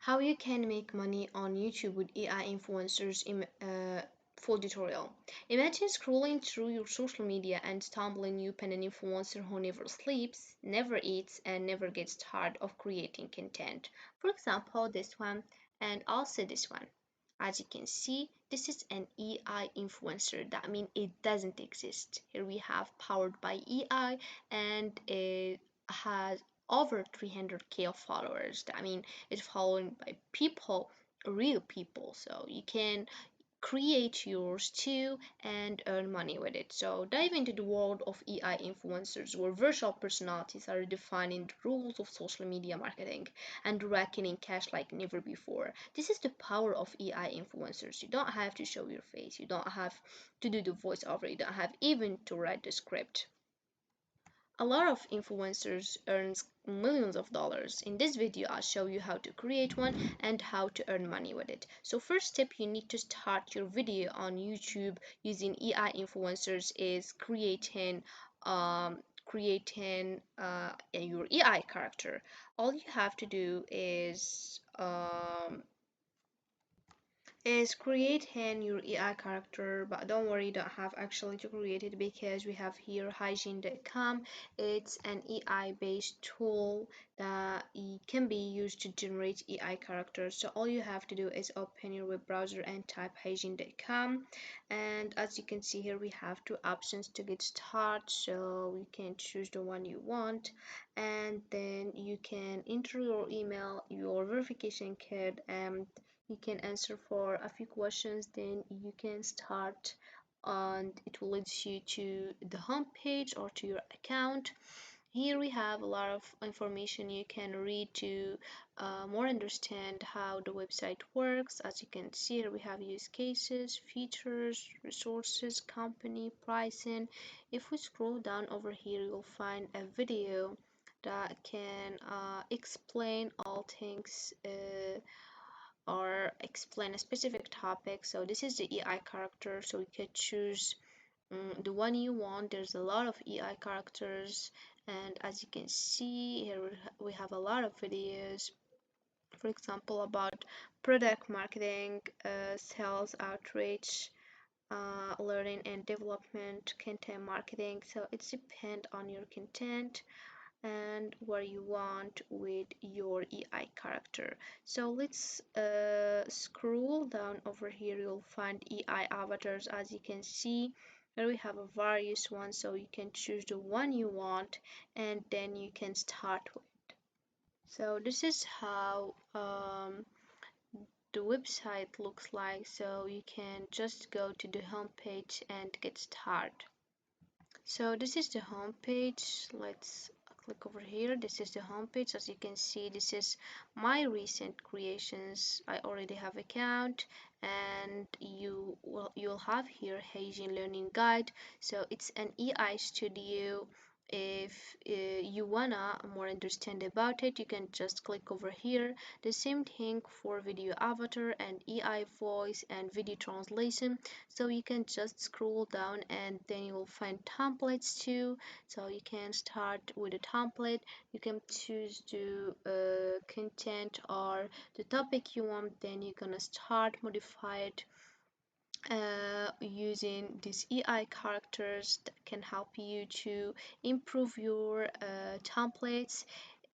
How you can make money on YouTube with AI influencers in full tutorial. Imagine scrolling through your social media and stumbling upon an influencer who never sleeps, never eats, and never gets tired of creating content. For example, this one, and also this one. As you can see, this is an AI influencer. That means it doesn't exist. Here we have powered by AI and it has over 300K of followers. That means it's followed by people, real people. So you can create yours too and earn money with it. So dive into the world of AI influencers where virtual personalities are defining the rules of social media marketing and racking in cash like never before. This is the power of AI influencers. You don't have to show your face, you don't have to do the voiceover, you don't have even to write the script. A lot of influencers earns millions of dollars. In this video, I'll show you how to create one and how to earn money with it. So first step, you need to start your video on YouTube using AI influencers is creating your AI character. All you have to do is creating your AI character, but don't worry, you don't have actually to create it because we have here hygiene.com. It's an AI based tool that can be used to generate AI characters. So all you have to do is open your web browser and type hygiene.com, and as you can see here we have two options to get started, so you can choose the one you want, and then you can enter your email, your verification code, and you can answer for a few questions, then you can start, and it will lead you to the home page or to your account. Here we have a lot of information you can read to more understand how the website works. As you can see here we have use cases, features, resources, company, pricing. If we scroll down over here you'll find a video that can explain all things or explain a specific topic. So this is the AI character, so you can choose the one you want. There's a lot of AI characters, and as you can see here we have a lot of videos, for example about product marketing, sales outreach, learning and development, content marketing. So it depends on your content and where you want with your AI character. So let's scroll down over here. You'll find AI avatars. As you can see, here we have a various ones, so you can choose the one you want and then you can start with. So this is how the website looks like. So you can just go to the home page and get started. So this is the home page. Let's click over here. This is the home page. As you can see, this is my recent creations. I already have account, and you'll have here Haitian learning guide. So it's an AI studio. If you wanna more understand about it, you can just click over here. The same thing for video avatar and AI voice and video translation. So you can just scroll down and then you will find templates too. So you can start with a template. You can choose the content or the topic you want, then you're gonna start modify it using these AI characters that can help you to improve your templates.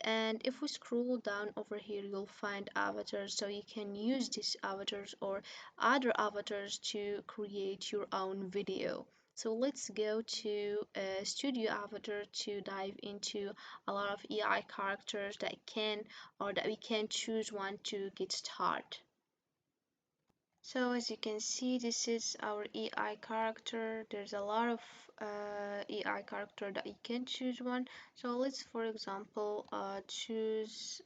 And if we scroll down over here you'll find avatars, so you can use these avatars or other avatars to create your own video. So let's go to studio avatar to dive into a lot of AI characters that can or that we can choose one to get started. So as you can see, this is our AI character. There's a lot of AI character that you can choose one. So let's, for example, choose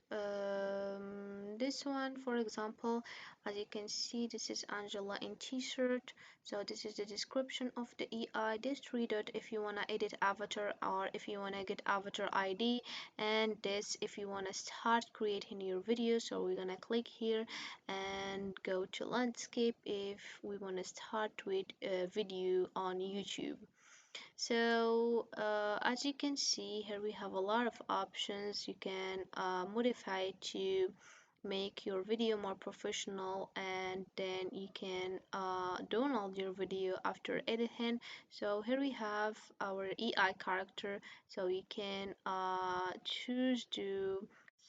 this one. For example, as you can see, this is Angela in t-shirt. So this is the description of the AI. Just read it if you wanna edit avatar or if you wanna get avatar ID, and this if you wanna start creating your video. So we're gonna click here and go to landscape if we want to start with a video on YouTube. So as you can see here we have a lot of options. You can modify it to make your video more professional, and then you can download your video after editing. So here we have our AI character. So you can choose the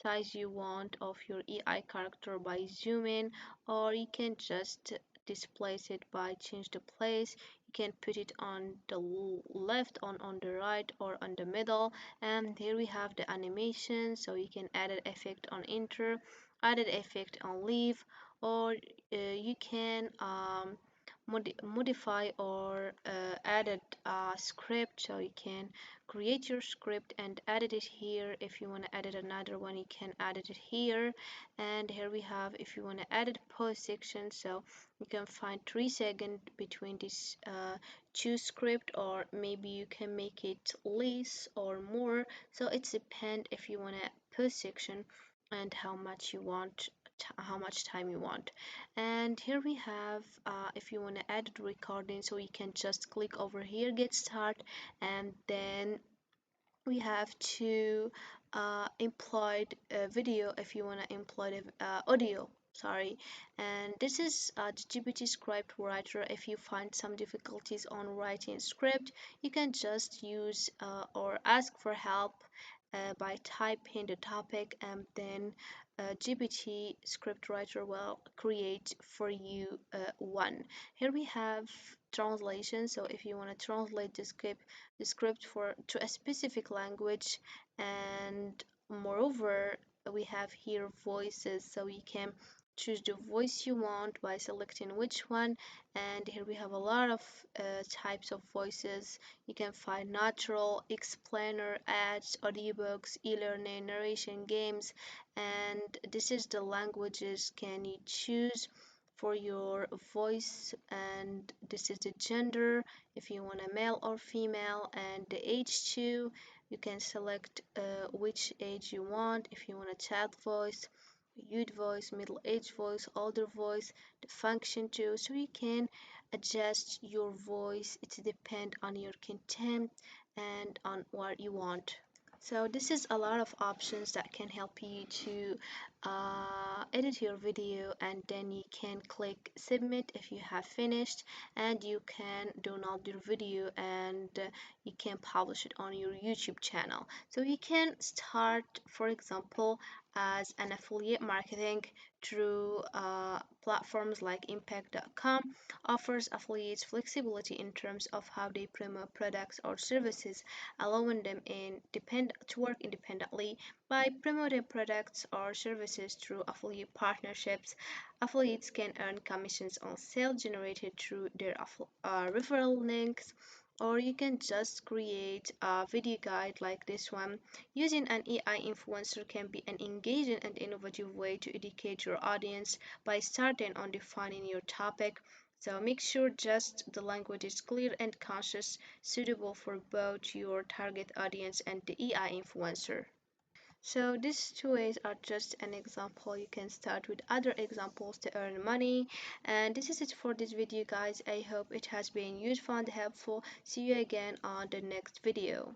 size you want of your AI character by zooming, or you can just displace it by change the place. You can put it on the left, on the right, or on the middle. And here we have the animation, so you can add an effect on enter, added effect on leave, or you can modify or added script. So you can create your script and edit it here. If you want to edit another one, you can edit it here. And here we have, if you want to edit post section, so you can find 3 seconds between this two script, or maybe you can make it less or more. So it's depend if you want to post section and how much you want, how much time you want. And here we have, if you want to add the recording, so you can just click over here, get start, and then we have to employed video if you want to employ audio, sorry. And this is the GPT script writer. If you find some difficulties on writing script, you can just use or ask for help by typing the topic, and then GPT script writer will create for you one. Here we have translation. So if you want to translate the script for to a specific language, and moreover we have here voices, so you can choose the voice you want by selecting which one. And here we have a lot of types of voices. You can find natural, explainer, ads, audiobooks, e-learning, narration, games, and this is the languages can you choose for your voice. And this is the gender, if you want a male or female, and the age too. You can select which age you want, if you want a child voice, youth voice, middle age voice, older voice, the function too. So you can adjust your voice. It depends on your content and on what you want. So this is a lot of options that can help you to edit your video, and then you can click submit if you have finished, and you can download your video, and you can publish it on your YouTube channel. So you can start, for example, as an affiliate marketing through platforms like impact.com offers affiliates flexibility in terms of how they promote products or services, allowing them to work independently. By promoting products or services through affiliate partnerships, affiliates can earn commissions on sales generated through their referral links. Or you can just create a video guide like this one. Using an AI influencer can be an engaging and innovative way to educate your audience by starting on defining your topic. So make sure just the language is clear and conscious, suitable for both your target audience and the AI influencer. So these two ways are just an example. You can start with other examples to earn money. And this is it for this video, guys. I hope it has been useful and helpful. See you again on the next video.